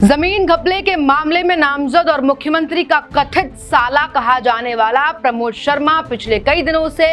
जमीन घपले के मामले में नामजद और मुख्यमंत्री का कथित साला कहा जाने वाला प्रमोद शर्मा पिछले कई दिनों से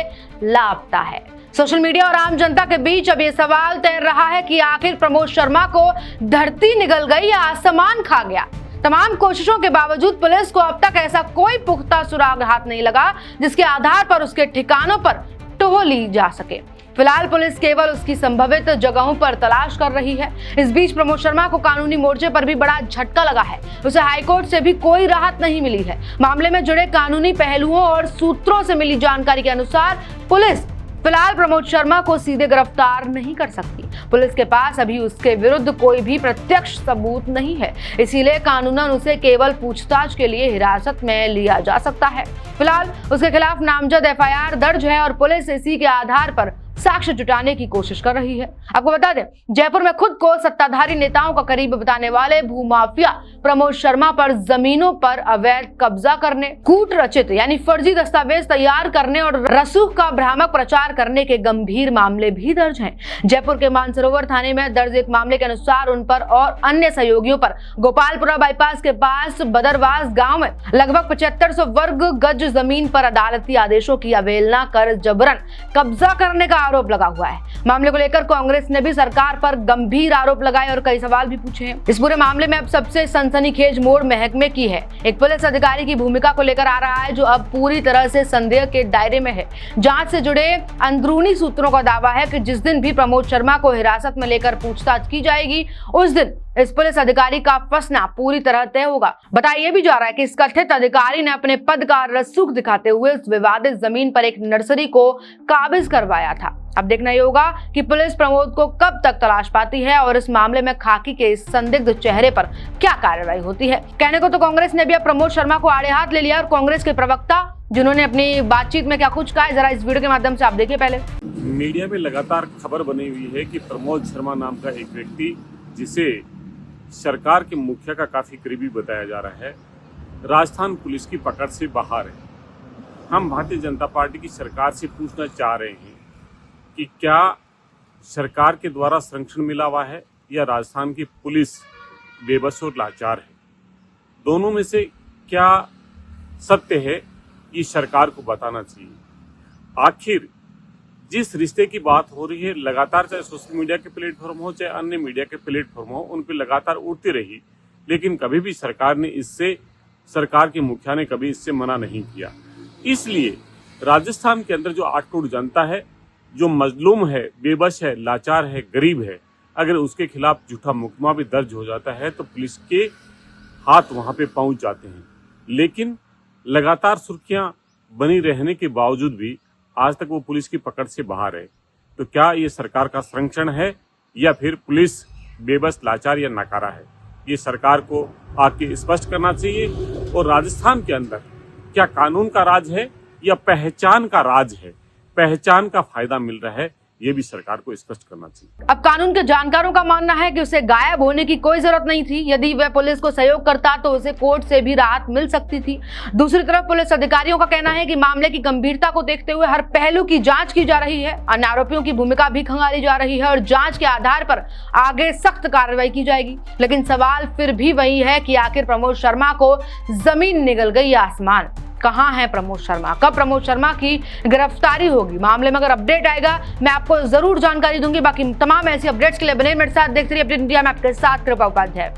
लापता है। सोशल मीडिया और आम जनता के बीच अब ये सवाल तैर रहा है कि आखिर प्रमोद शर्मा को धरती निगल गई या आसमान खा गया। तमाम कोशिशों के बावजूद पुलिस को अब तक ऐसा कोई पुख्ता सुराग हाथ नहीं लगा जिसके आधार पर उसके ठिकानों पर टोह ली जा सके। फिलहाल पुलिस केवल उसकी संभावित जगहों पर तलाश कर रही है। इस बीच प्रमोद शर्मा को कानूनी मोर्चे पर भी बड़ा झटका लगा है। उसे हाईकोर्ट से भी कोई राहत नहीं मिली है। मामले में जुड़े कानूनी पहलुओं और सूत्रों से मिली जानकारी के अनुसार पुलिस फिलहाल प्रमोद शर्मा को सीधे गिरफ्तार नहीं कर सकती। पुलिस के पास अभी उसके विरुद्ध कोई भी प्रत्यक्ष सबूत नहीं है, इसीलिए कानूनन उसे केवल पूछताछ के लिए हिरासत में लिया जा सकता है। फिलहाल उसके खिलाफ नामजद एफआईआर दर्ज है और पुलिस इसी के आधार पर साक्ष्य जुटाने की कोशिश कर रही है। आपको बता दें, जयपुर में खुद को सत्ताधारी नेताओं का करीब बताने वाले भूमाफिया प्रमोद शर्मा पर जमीनों पर अवैध कब्जा करने, कूट रचित यानी फर्जी दस्तावेज तैयार करने और रसूख का भ्रामक प्रचार करने के गंभीर मामले भी दर्ज हैं। जयपुर के मानसरोवर थाने में दर्ज एक मामले के अनुसार उन पर और अन्य सहयोगियों पर गोपालपुरा बाईपास के पास बदरवास गाँव में लगभग 7500 वर्ग गज जमीन पर अदालती आदेशों की अवहेलना कर जबरन कब्जा करने का आरोप लगा हुआ है। मामले को लेकर कांग्रेस ने भी सरकार पर गंभीर आरोप लगाए और कई सवाल भी पूछे हैं। इस पूरे मामले में अब सबसे सनसनीखेज मोड़ महकमे की है। एक पुलिस अधिकारी की भूमिका को लेकर आ रहा है जो अब पूरी तरह से संदेह के दायरे में है। जांच से जुड़े अंदरूनी सूत्रों का दावा है कि जिस दिन भी प्रमोद शर्मा को हिरासत में लेकर पूछताछ की जाएगी उस दिन इस पुलिस अधिकारी का फंसना पूरी तरह तय होगा। बताया भी जा रहा है कि इस कथित अधिकारी ने अपने पद का रसूख दिखाते हुए उस विवादित जमीन पर एक नर्सरी को काबिज करवाया था। अब देखना ये होगा कि पुलिस प्रमोद को कब तक तलाश पाती है और इस मामले में खाकी के इस संदिग्ध चेहरे पर क्या कार्रवाई होती है। कहने को तो कांग्रेस ने भी अब प्रमोद शर्मा को आड़े हाथ ले लिया और कांग्रेस के प्रवक्ता जिन्होंने अपनी बातचीत में क्या कुछ कहा है, जरा इस वीडियो के माध्यम से आप देखिए। पहले मीडिया में लगातार खबर बनी हुई है कि प्रमोद शर्मा नाम का एक व्यक्ति, जिसे सरकार के मुखिया का काफी करीबी बताया जा रहा है, राजस्थान पुलिस की पकड़ से बाहर है। हम भारतीय जनता पार्टी की सरकार से पूछना चाह रहे हैं कि क्या सरकार के द्वारा संरक्षण मिला हुआ है या राजस्थान की पुलिस बेबस और लाचार है। दोनों में से क्या सत्य है, ये सरकार को बताना चाहिए। आखिर जिस रिश्ते की बात हो रही है, लगातार चाहे सोशल मीडिया के प्लेटफॉर्म हो चाहे अन्य मीडिया के प्लेटफॉर्म हो, उन पर लगातार उड़ती रही, लेकिन कभी भी सरकार के मुखिया ने कभी इससे मना नहीं किया। इसलिए राजस्थान के अंदर जो 8 करोड़ जनता है, जो मजलूम है, बेबस है, लाचार है, गरीब है, अगर उसके खिलाफ झूठा मुकदमा भी दर्ज हो जाता है तो पुलिस के हाथ वहां पे पहुंच जाते हैं। लेकिन लगातार सुर्खियां बनी रहने के बावजूद भी आज तक वो पुलिस की पकड़ से बाहर है। तो क्या ये सरकार का संरक्षण है या फिर पुलिस बेबस, लाचार या नाकारा है? ये सरकार को आके स्पष्ट करना चाहिए। और राजस्थान के अंदर क्या कानून का राज है या पहचान का राज है? पहचान का फायदा मिल रहा है, ये भी सरकार को स्पष्ट करना चाहिए। अब कानून के जानकारों का मानना है कि उसे गायब होने की कोई जरूरत नहीं थी। यदि वह पुलिस को सहयोग करता तो उसे कोर्ट से भी राहत मिल सकती थी। दूसरी तरफ पुलिस अधिकारियों का कहना है कि मामले की गंभीरता को देखते हुए हर पहलू की जांच की जा रही है। अन्य आरोपियों की भूमिका भी खंगाली जा रही है और जांच के आधार पर आगे सख्त कार्रवाई की जाएगी। लेकिन सवाल फिर भी वही है कि आखिर प्रमोद शर्मा को जमीन निगल गई या आसमान? कहां है प्रमोद शर्मा? कब प्रमोद शर्मा की गिरफ्तारी होगी? मामले में अगर अपडेट आएगा मैं आपको जरूर जानकारी दूंगी। बाकी तमाम ऐसी अपडेट्स के लिए बने मेरे साथ देखते रहिए अपडेट इंडिया में, आपके साथ कृपा उपाध्याय।